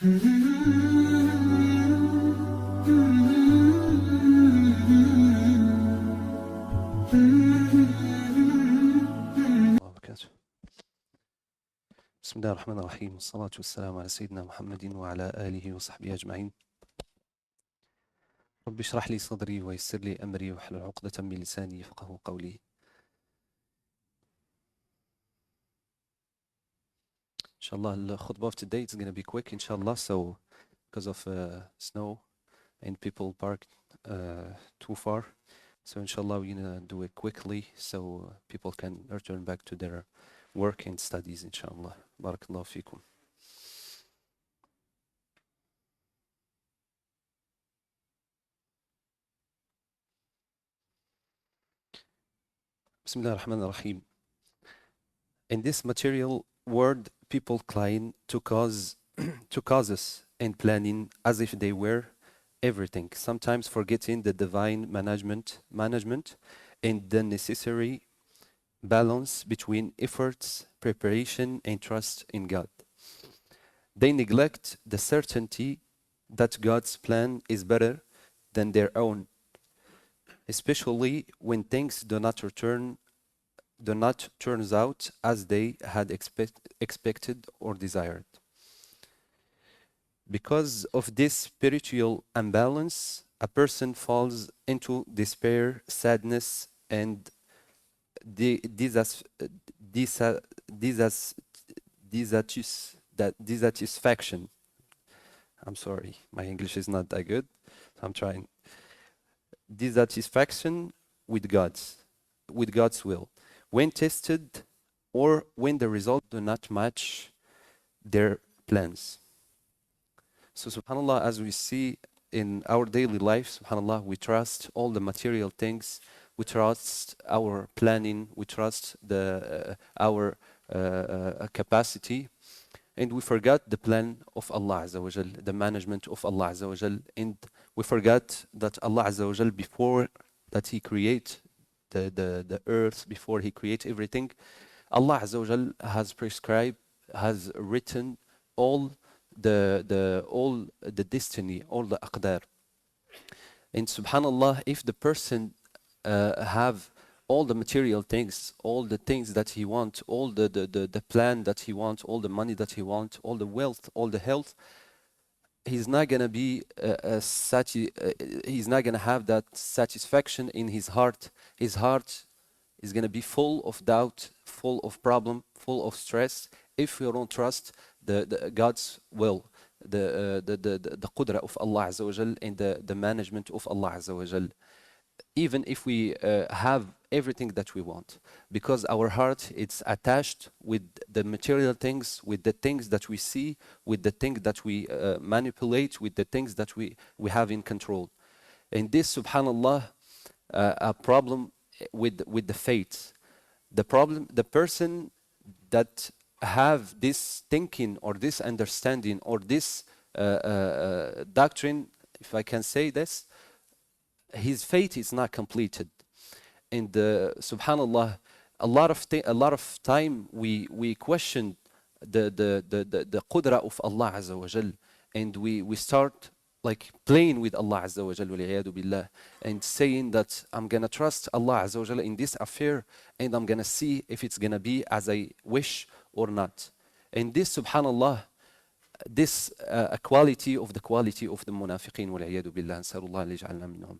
بسم الله الرحمن الرحيم والصلاة والسلام على سيدنا محمد وعلى آله وصحبه أجمعين. رب اشرح لي صدري ويسر لي أمري واحلل عقدة من لساني يفقهوا قولي. Inshallah, the khutbah of today is going to be quick, inshallah. So, because of snow and people parked too far, so inshallah we're going to do it quickly so people can return back to their work and studies, inshallah. Barakallahu feekum. Bismillah ar-Rahman ar-Rahim. In this material world, people climb to causes and planning as if they were everything, sometimes forgetting the divine management and the necessary balance between efforts, preparation, and trust in God. They neglect the certainty that God's plan is better than their own, especially when things do not turns out as they had expected or desired. Because of this spiritual imbalance, a person falls into despair, sadness, and dissatisfaction. I'm sorry, my English is not that good, so I'm trying. Dissatisfaction with God's will, when tested or when the results do not match their plans. So subhanAllah, as we see in our daily life, subhanAllah, we trust all the material things, we trust our planning, we trust our capacity, and we forgot the plan of Allah Azza wa Jal, the management of Allah Azza wa Jal, and we forgot that Allah Azza wa Jal, before that He create the earth, before He create everything, Allah Azza wa Jal has prescribed, has written all the destiny, all the aqdar. And subhanallah, if the person have all the material things, all the things that he wants, all the plan that he wants, all the money that he wants, all the wealth, all the health, he's not gonna be he's not gonna have that satisfaction in his heart. His heart is gonna be full of doubt, full of problem, full of stress, if we don't trust the God's will, the qudra of Allah Azza wa Jal, and the management of Allah Azza wa Jal. Even if we have everything that we want, because our heart it's attached with the material things, with the things that we see, with the things that we manipulate, with the things that we have in control. And this, subhanallah, a problem with the faith. The person that have this thinking or this understanding or this doctrine, if I can say this, his faith is not completed. And subhanallah, a lot of time we question the qudra of Allah Azza wa Jal, and we start like playing with Allah Azza wa Jal wal-'iyadu billah, and saying that I'm gonna trust Allah Azza wa Jal in this affair, and I'm gonna see if it's gonna be as I wish or not. And this, subhanallah, this quality of the munafiqeen wal-'iyadu billah, nas'alullah an yaj'alna minhum.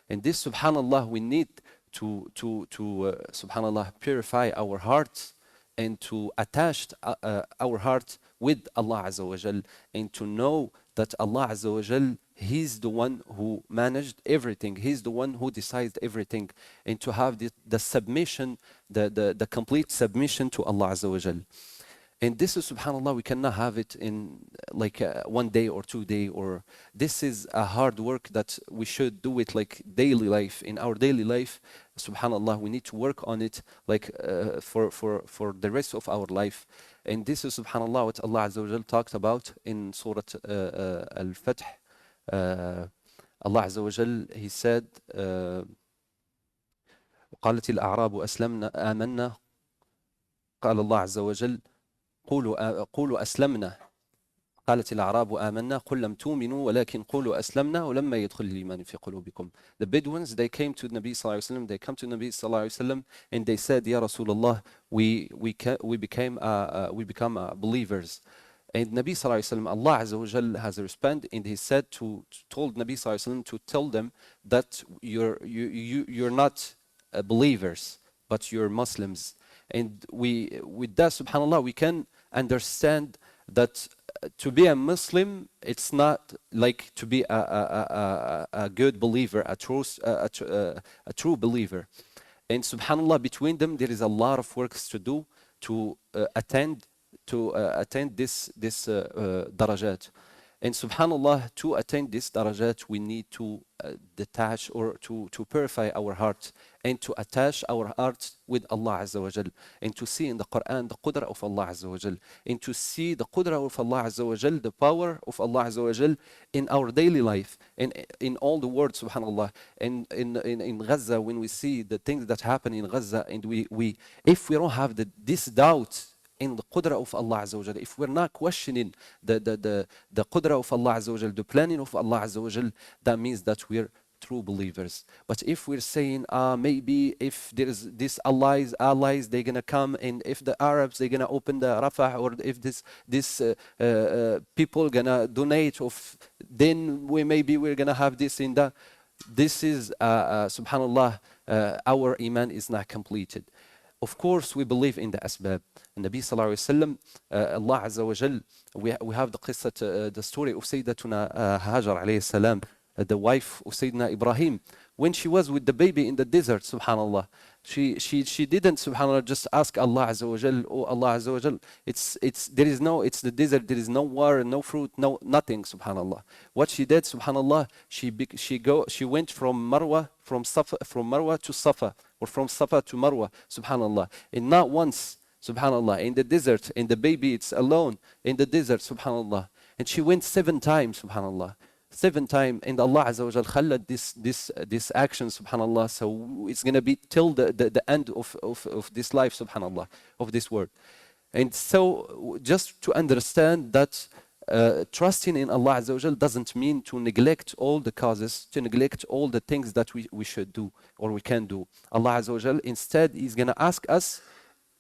And this, subhanallah, we need to subhanallah, purify our hearts and to attach our heart with Allah Azza wa Jal, and to know that Allah Azza wa Jal, He's the one who managed everything, He's the one who decides everything, and to have the submission, the complete submission to Allah Azza wa Jal. And this is, subhanallah, we cannot have it in like 1 day or 2 days, or this is a hard work that we should do it like daily life. In our daily life, subhanallah, we need to work on it like for the rest of our life. And this is, subhanallah, what Allah Azza wa Jal talked about in Surah Al-Fath. Allah Azza wa Jal, He said, قالت الأعراب أسلمنا آمنا قال الله عز وجل قولوا أسلمنا قالت الأعراب آمنا قل لم تؤمنوا ولكن قولوا أسلمنا ولما يدخل الإيمان في قلوبكم. The Bedouins, they came to Nabi sallallahu alaihi wasallam, they come to Nabi sallallahu alaihi wasallam, and they said, Ya Rasulullah, we become believers. And Nabi sallallahu alaihi wasallam, Allah Azza wa Jal has responded, and He said told Nabi sallallahu alaihi wasallam to tell them that you're not believers, but you're Muslims. And with that, subhanallah, we can understand that to be a Muslim, it's not like to be a good believer, a true believer. And subhanallah, between them, there is a lot of works to do to attend this darajat. And subhanallah, to attain this darajat, we need to detach or to purify our heart and to attach our heart with Allah Azza wa Jal, and to see in the Quran the qudra of Allah Azza wa Jal, and to see the qudra of Allah Azza wa Jal, the power of Allah Azza wa Jal in our daily life and in all the world, subhanallah. And in Gaza, when we see the things that happen in Gaza, and if we don't have this doubt in the qudra of Allah Azza wa Jal, if we're not questioning the qudra of Allah Azza wa Jal, the planning of Allah Azza wa Jal, that means that we're true believers. But if we're saying, maybe if there is this allies, they're gonna come, and if the Arabs, they're gonna open the Rafah, or if this people gonna donate, then we're gonna have this in that. This is, subhanallah, our iman is not completed. Of course, we believe in the asbab. And Nabi sallallahu alayhi wasallam, Allah Azza wa Jal, we have the story of Sayyidatuna Hajar alayhi salam, the wife of Sayyidina Ibrahim. When she was with the baby in the desert, subhanallah, she didn't, subhanallah, just ask Allah Azza wa Jal, oh Allah Azza wa Jal, it's the desert, there is no water, no fruit, nothing, subhanallah. What she did, subhanallah, she went from Marwa to Safa, or from Safa to Marwa, subhanallah. And not once, subhanallah, in the desert, and the baby, it's alone in the desert, subhanallah. And she went 7 times, subhanallah. 7 times, and Allah Azza wa Jal khalad this action, subhanallah. So it's gonna be till the end of this life, subhanallah, of this world. And so just to understand that trusting in Allah Azza wa Jal doesn't mean to neglect all the causes, to neglect all the things that we should do or we can do. Allah Azza wa Jal instead is going to ask us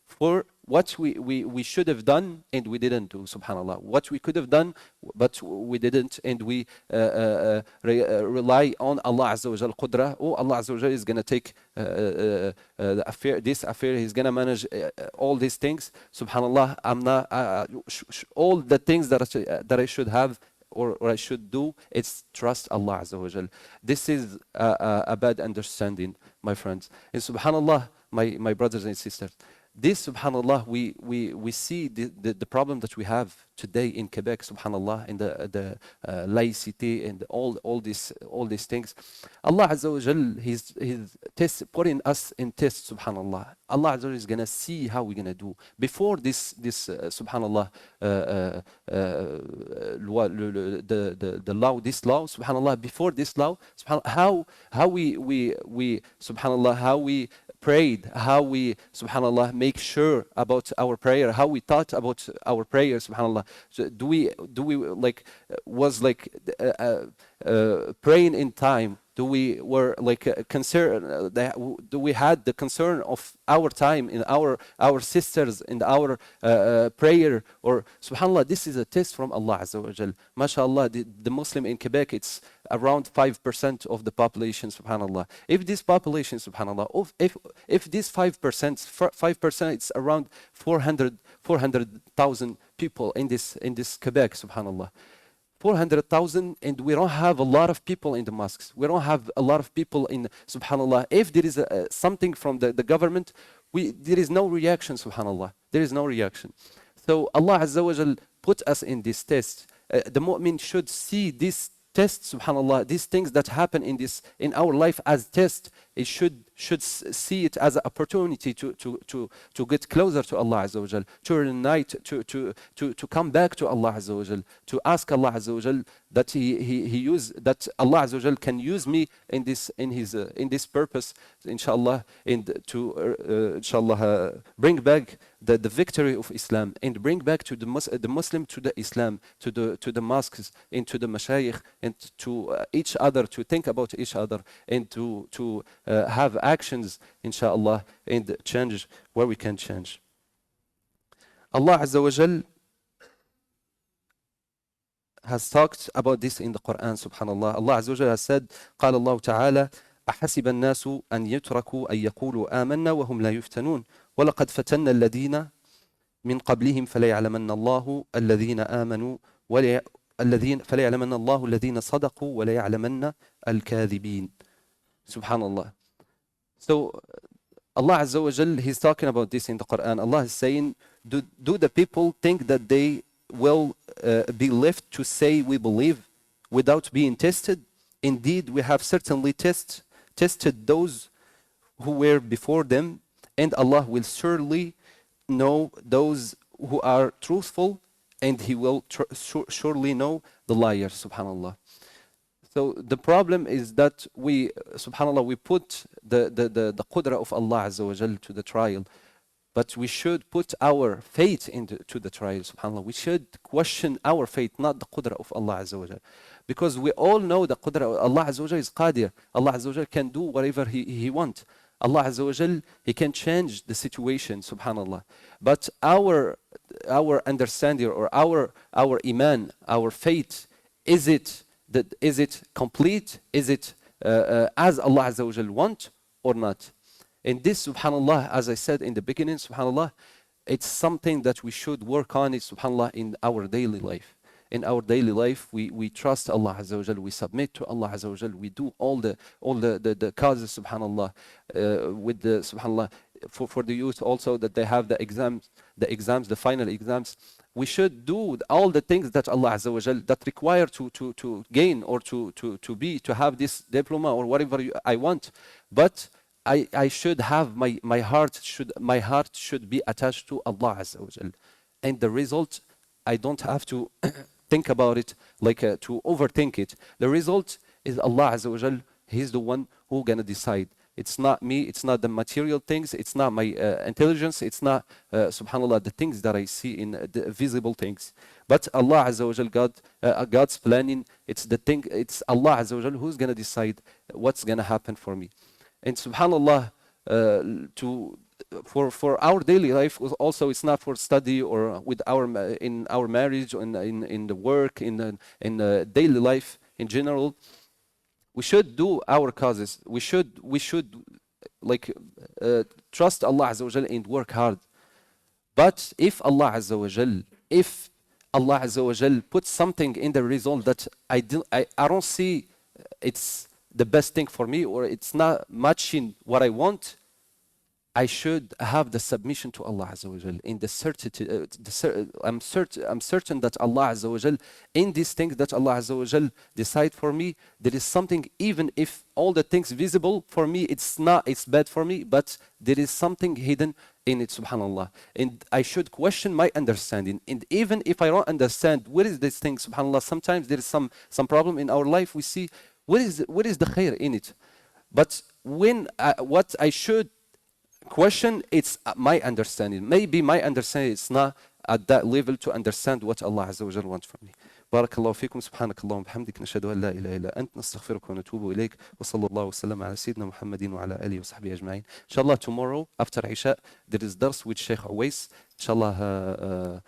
for what we should have done and we didn't do, subhanallah. What we could have done but we didn't, and we rely on Allah Azza wa Jal qudra. Oh, Allah Azza wa Jal is going to take this affair, He's going to manage all these things, subhanallah. I'm not all the things that I should have or I should do, it's trust Allah Azza wa Jal. This is a bad understanding, my friends. And subhanallah, my brothers and sisters, this, subhanallah, we see the problem that we have today in Quebec, subhanallah, in the laicity and all these things. Allah Azza wa Jal, He's putting us in test, subhanallah. Allah Azza wa Jal is gonna see how we're gonna do before this subhanallah, the law, this law, subhanallah. Before this law, subhanallah, how we subhanallah, how we prayed, how we, subhanallah, make sure about our prayer, how we thought about our prayer, subhanallah. So do we like was like praying in time? Do we were like concerned? Do we had the concern of our time in our sisters in our prayer? Or subhanallah, this is a test from Allah Azza wa Jal. MashaAllah, the Muslim in Quebec, it's around 5% of the population, subhanallah. If this population, subhanallah, if this 5%, it's around 400,000 people in this Quebec, subhanallah. 400,000, and we don't have a lot of people in the mosques. We don't have a lot of people in, subhanallah. If there is something from the government, there is no reaction, subhanallah. There is no reaction. So Allah Azza wa Jal put us in this test. The mu'min should see this test, subhanallah, these things that happen in our life as test. It should should see it as an opportunity to get closer to Allah Azza wa Jal, to reunite, to come back to Allah Azza wa Jal, to ask Allah Azza wa Jal that that Allah Azza wa Jal can use me in this purpose, inshallah, and to inshallah bring back the victory of Islam, and bring back to the Muslim to the Islam, to the mosques, and to the mashayikh, and to each other, to think about each other, and to have actions, inshallah, and change where we can change. Allah Azza wa Jal has talked about this in the Quran, subhanallah. Allah Azza wa Jal has said, قال الله تعالى أحسب الناس أن يتركوا أن يقولوا آمنا وهم لا يفتنون ولقد فتنا الذين من قبلهم فليعلمن الله الذين آمنوا فليعلمن الله الذين صدقوا وليعلمن الكاذبين. Subhanallah. So Allah Azza wa Jal, He's talking about this in the Quran. Allah is saying, do the people think that they will be left to say we believe without being tested? Indeed, we have certainly tested those who were before them, and Allah will surely know those who are truthful, and He will surely know the liars, subhanallah. So the problem is that we, subhanallah, we put the qudra of Allah Azza wa Jal to the trial, but we should put our faith into the trial, subhanallah. We should question our faith, not the qudra of Allah Azza wa Jal. Because we all know the qudra of Allah Azza wa Jal is qadir. Allah Azza wa Jal can do whatever He wants. Allah Azza wa Jal, He can change the situation, subhanallah. But our understanding or our iman, our faith, is it complete? Is it as Allah Azza wa Jal want or not? And this, subhanallah, as I said in the beginning, subhanallah, it's something that we should work on it, subhanallah, in our daily life. In our daily life, we trust Allah Azza wa Jal, we submit to Allah Azza wa Jal, we do all the causes, subhanallah, with the, subhanallah, for the youth also, that they have the exams, the final exams. We should do all the things that Allah Azza wa Jal that require to gain or to have this diploma or whatever I want. But I should have my heart should be attached to Allah Azza wa Jal. And the result, I don't have to think about it, like to overthink it. The result is Allah Azza wa Jal. He's the one who's gonna decide. It's not me, it's not the material things, it's not my intelligence, it's not, subhanallah, the things that I see in the visible things. But Allah Azza wa Jal, God's planning, it's Allah Azza wa Jal who's gonna decide what's gonna happen for me. And subhanallah, for our daily life also, it's not for study or with in our marriage or in the work, in the daily life in general. We should do our causes. We should like trust Allah Azza wa Jal and work hard. But if Allah Azza wa Jal puts something in the result that I don't see it's the best thing for me, or it's not matching what I want, I should have the submission to Allah Azza wa Jal in the certainty. I'm certain that Allah Azza wa Jal, in these things that Allah Azza wa Jal decide for me, there is something, even if all the things visible for me, it's bad for me, but there is something hidden in it, subhanallah. And I should question my understanding. And even if I don't understand what is this thing, subhanallah, sometimes there is some problem in our life. We see what is the khair in it. But when what I should question, it's my understanding. Maybe my understanding is not at that level to understand what Allah Azza wa Jal wants from me. بارك الله فيكم سبحانك اللهم وبحمدك نشهد أن لا إله إلا أنت نستغفرك ونتوب إليك وصلى الله وسلم على سيدنا محمد وعلى آله وصحبه أجمعين. Inshallah, tomorrow after Isha there is dars with Sheikh Uwais. Inshallah,